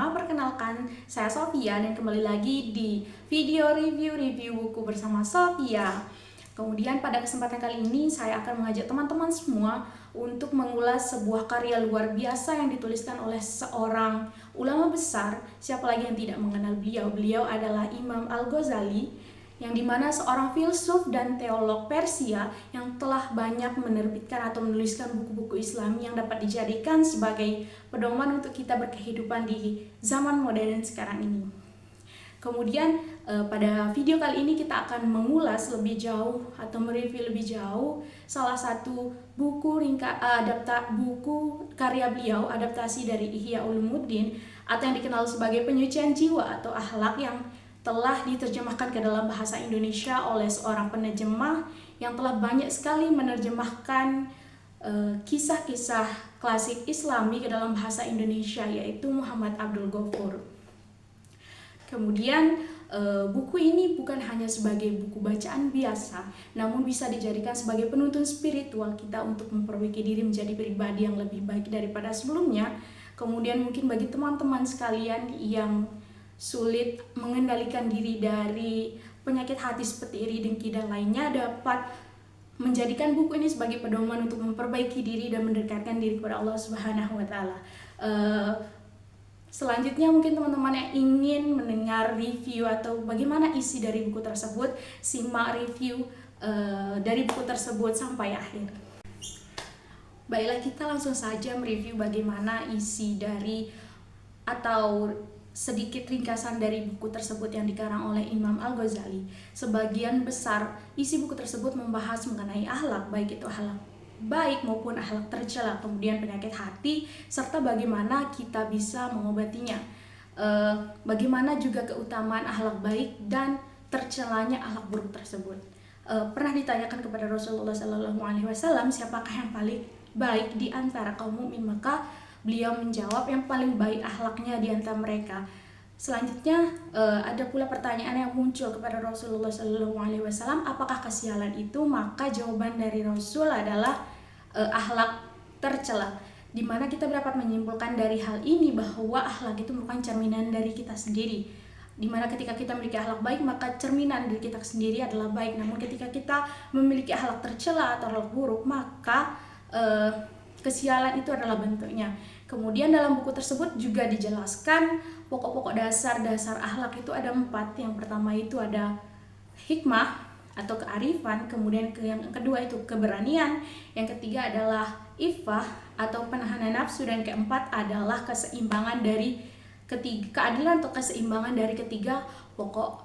semua, perkenalkan saya Sofia dan kembali lagi di video review buku bersama Sofia. Kemudian pada kesempatan kali ini saya akan mengajak teman-teman semua untuk mengulas sebuah karya luar biasa yang dituliskan oleh seorang ulama besar. Siapa lagi yang tidak mengenal beliau? Beliau adalah Imam Al-Ghazali, yang dimana seorang filsuf dan teolog Persia yang telah banyak menerbitkan atau menuliskan buku-buku Islami yang dapat dijadikan sebagai pedoman untuk kita berkehidupan di zaman modern sekarang ini. Kemudian pada video kali ini kita akan mengulas lebih jauh atau mereview lebih jauh salah satu buku buku karya beliau, adaptasi dari Ihya Ulumuddin atau yang dikenal sebagai Penyucian Jiwa atau Akhlak, yang telah diterjemahkan ke dalam bahasa Indonesia oleh seorang penerjemah yang telah banyak sekali menerjemahkan kisah-kisah klasik Islami ke dalam bahasa Indonesia, yaitu Muhammad Abdul Ghaffur. Kemudian buku ini bukan hanya sebagai buku bacaan biasa, namun bisa dijadikan sebagai penuntun spiritual kita untuk memperbaiki diri menjadi pribadi yang lebih baik daripada sebelumnya. Kemudian mungkin bagi teman-teman sekalian yang sulit mengendalikan diri dari penyakit hati seperti iri, dengki, dan lainnya, dapat menjadikan buku ini sebagai pedoman untuk memperbaiki diri dan mendekatkan diri kepada Allah Subhanahu wa Ta'ala. Selanjutnya mungkin teman-teman yang ingin mendengar review atau bagaimana isi dari buku tersebut, simak review dari buku tersebut sampai akhir. Baiklah, kita langsung saja mereview bagaimana isi dari atau sedikit ringkasan dari buku tersebut yang dikarang oleh Imam Al-Ghazali. Sebagian besar isi buku tersebut membahas mengenai akhlak, baik itu akhlak baik maupun akhlak tercela, kemudian penyakit hati, serta bagaimana kita bisa mengobatinya. Bagaimana juga keutamaan akhlak baik dan tercelanya akhlak buruk tersebut. Pernah ditanyakan kepada Rasulullah SAW, siapakah yang paling baik di antara kaum mukmin, maka beliau menjawab yang paling baik akhlaknya di antara mereka. Selanjutnya ada pula pertanyaan yang muncul kepada Rasulullah SAW, apakah kesialan itu? Maka jawaban dari Rasul adalah akhlak tercela, di mana kita dapat menyimpulkan dari hal ini bahwa akhlak itu merupakan cerminan dari kita sendiri. Di mana ketika kita memiliki akhlak baik, maka cerminan diri kita sendiri adalah baik. Namun ketika kita memiliki akhlak tercela atau akhlak buruk, maka kesialan itu adalah bentuknya. Kemudian dalam buku tersebut juga dijelaskan pokok-pokok dasar akhlak itu ada 4. Yang pertama itu ada hikmah atau kearifan, kemudian yang kedua itu keberanian, yang ketiga adalah iffah atau penahanan nafsu, dan keempat adalah keseimbangan dari keadilan atau keseimbangan dari ketiga pokok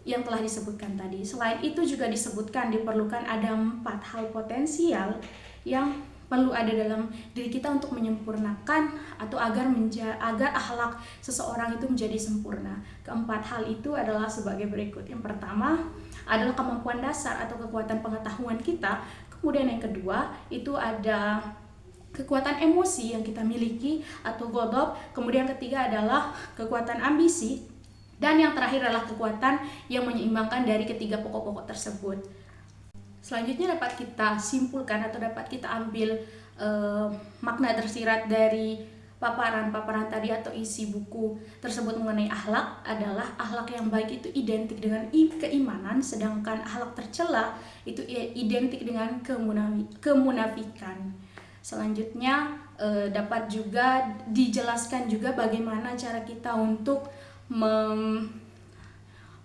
yang telah disebutkan tadi. Selain itu juga disebutkan diperlukan ada 4 hal potensial yang perlu ada dalam diri kita untuk menyempurnakan atau agar akhlak seseorang itu menjadi sempurna. Keempat hal itu adalah sebagai berikut. Yang pertama adalah kemampuan dasar atau kekuatan pengetahuan kita. Kemudian yang kedua itu ada kekuatan emosi yang kita miliki atau ghadab. Kemudian ketiga adalah kekuatan ambisi. Dan yang terakhir adalah kekuatan yang menyeimbangkan dari ketiga pokok-pokok tersebut. Selanjutnya dapat kita simpulkan atau dapat kita ambil makna tersirat dari paparan tadi atau isi buku tersebut mengenai akhlak adalah akhlak yang baik itu identik dengan keimanan, sedangkan akhlak tercela itu identik dengan kemunafikan. Selanjutnya dapat juga dijelaskan juga bagaimana cara kita untuk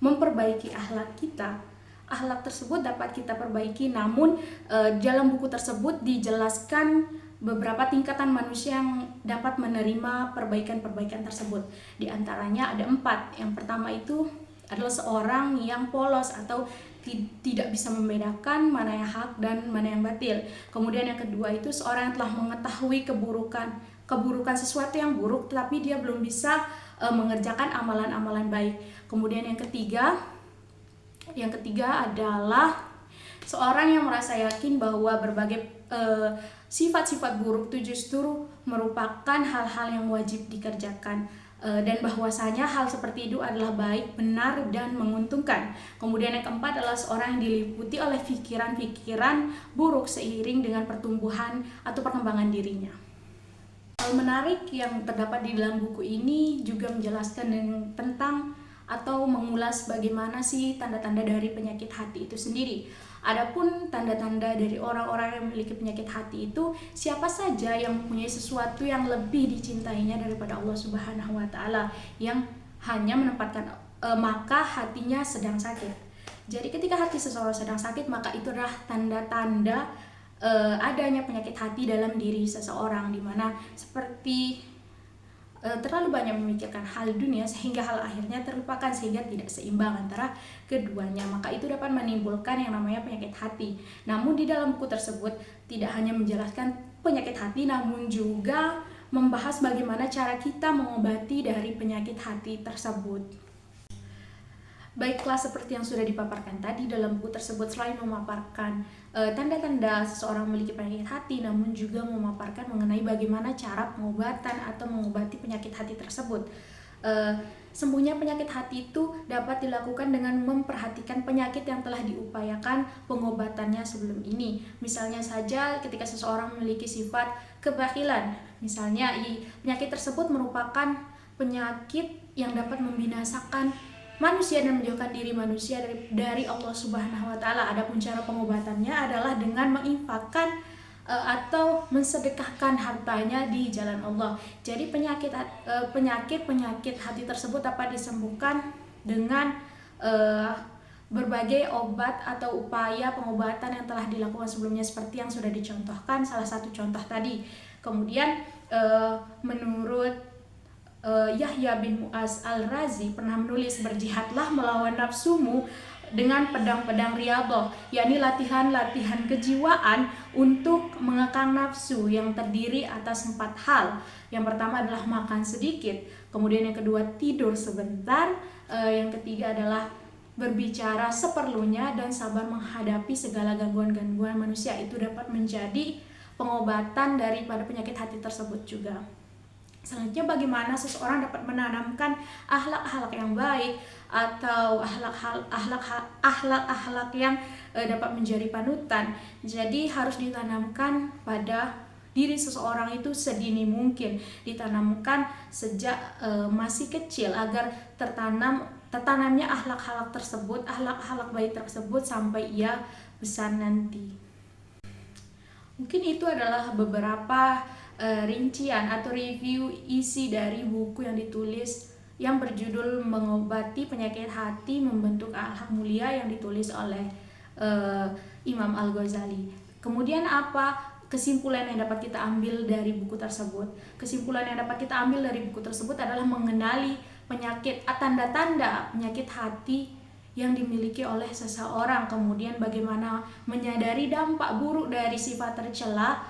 memperbaiki akhlak kita. Akhlak tersebut dapat kita perbaiki, namun dalam buku tersebut dijelaskan beberapa tingkatan manusia yang dapat menerima perbaikan-perbaikan tersebut. Di antaranya ada 4. Yang pertama itu adalah seorang yang polos atau tidak bisa membedakan mana yang hak dan mana yang batil. Kemudian yang kedua itu seorang yang telah mengetahui keburukan sesuatu yang buruk, tetapi dia belum bisa mengerjakan amalan-amalan baik. Kemudian yang ketiga adalah seorang yang merasa yakin bahwa berbagai sifat-sifat buruk itu justru merupakan hal-hal yang wajib dikerjakan, dan bahwasanya hal seperti itu adalah baik, benar, dan menguntungkan. Kemudian yang keempat adalah seorang yang diliputi oleh pikiran-pikiran buruk seiring dengan pertumbuhan atau perkembangan dirinya. hal menarik yang terdapat di dalam buku ini juga menjelaskan tentang atau mengulas bagaimana sih tanda-tanda dari penyakit hati itu sendiri. Adapun tanda-tanda dari orang-orang yang memiliki penyakit hati itu, siapa saja yang mempunyai sesuatu yang lebih dicintainya daripada Allah Subhanahu wa taala, yang hanya menempatkan maka hatinya sedang sakit. Jadi ketika hati seseorang sedang sakit, maka itu adalah tanda-tanda adanya penyakit hati dalam diri seseorang, di mana seperti terlalu banyak memikirkan hal dunia sehingga hal akhirnya terlupakan, sehingga tidak seimbang antara keduanya. Maka itu dapat menimbulkan yang namanya penyakit hati. Namun di dalam buku tersebut tidak hanya menjelaskan penyakit hati, namun juga membahas bagaimana cara kita mengobati dari penyakit hati tersebut. Baiklah, seperti yang sudah dipaparkan tadi, dalam buku tersebut selain memaparkan tanda-tanda seseorang memiliki penyakit hati, namun juga memaparkan mengenai bagaimana cara pengobatan atau mengobati penyakit hati tersebut. Sembuhnya penyakit hati itu dapat dilakukan dengan memperhatikan penyakit yang telah diupayakan pengobatannya sebelum ini. Misalnya saja ketika seseorang memiliki sifat kebakilan, misalnya penyakit tersebut merupakan penyakit yang dapat membinasakan manusia dan menjauhkan diri manusia dari Allah Subhanahu wa taala. Adapun cara pengobatannya adalah dengan menginfakkan atau mensedekahkan hartanya di jalan Allah. Jadi penyakit hati tersebut dapat disembuhkan dengan berbagai obat atau upaya pengobatan yang telah dilakukan sebelumnya, seperti yang sudah dicontohkan salah satu contoh tadi. Kemudian menurut Yahya bin Mu'az al-Razi pernah menulis, berjihadlah melawan nafsumu dengan pedang-pedang riyadhah, yakni latihan-latihan kejiwaan untuk mengekang nafsu yang terdiri atas 4 hal. Yang pertama adalah makan sedikit, kemudian yang kedua tidur sebentar, yang ketiga adalah berbicara seperlunya, dan sabar menghadapi segala gangguan-gangguan manusia. Itu dapat menjadi pengobatan daripada penyakit hati tersebut juga. Selanjutnya, bagaimana seseorang dapat menanamkan akhlak-akhlak yang baik atau akhlak-akhlak yang dapat menjadi panutan. Jadi harus ditanamkan pada diri seseorang itu sedini mungkin, ditanamkan sejak masih kecil agar tertanamnya akhlak-akhlak tersebut, akhlak-akhlak baik tersebut sampai ia besar nanti. Mungkin itu adalah beberapa rincian atau review isi dari buku yang ditulis yang berjudul Mengobati Penyakit Hati Membentuk Akhlak Mulia, yang ditulis oleh Imam Al-Ghazali. Kemudian apa kesimpulan yang dapat kita ambil dari buku tersebut? Kesimpulan yang dapat kita ambil dari buku tersebut adalah mengenali penyakit, tanda-tanda penyakit hati yang dimiliki oleh seseorang, kemudian bagaimana menyadari dampak buruk dari sifat tercela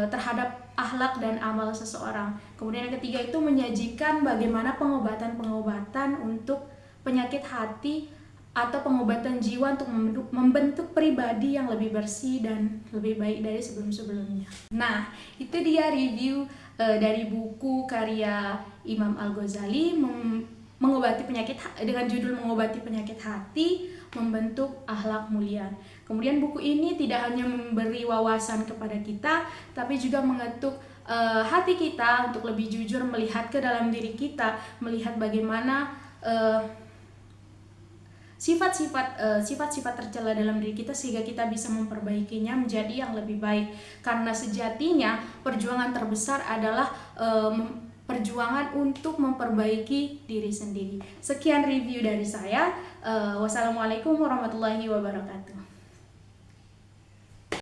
terhadap akhlak dan amal seseorang. Kemudian yang ketiga itu menyajikan bagaimana pengobatan-pengobatan untuk penyakit hati atau pengobatan jiwa untuk membentuk pribadi yang lebih bersih dan lebih baik dari sebelum-sebelumnya. Nah, itu dia review dari buku karya Imam Al-Ghazali mengobati penyakit dengan judul Mengobati Penyakit Hati Membentuk Akhlak Mulia. Kemudian buku ini tidak hanya memberi wawasan kepada kita, tapi juga mengetuk hati kita untuk lebih jujur melihat ke dalam diri kita, melihat bagaimana sifat-sifat tercela dalam diri kita, sehingga kita bisa memperbaikinya menjadi yang lebih baik. Karena sejatinya perjuangan terbesar adalah perjuangan untuk memperbaiki diri sendiri. Sekian review dari saya. Wassalamualaikum warahmatullahi wabarakatuh.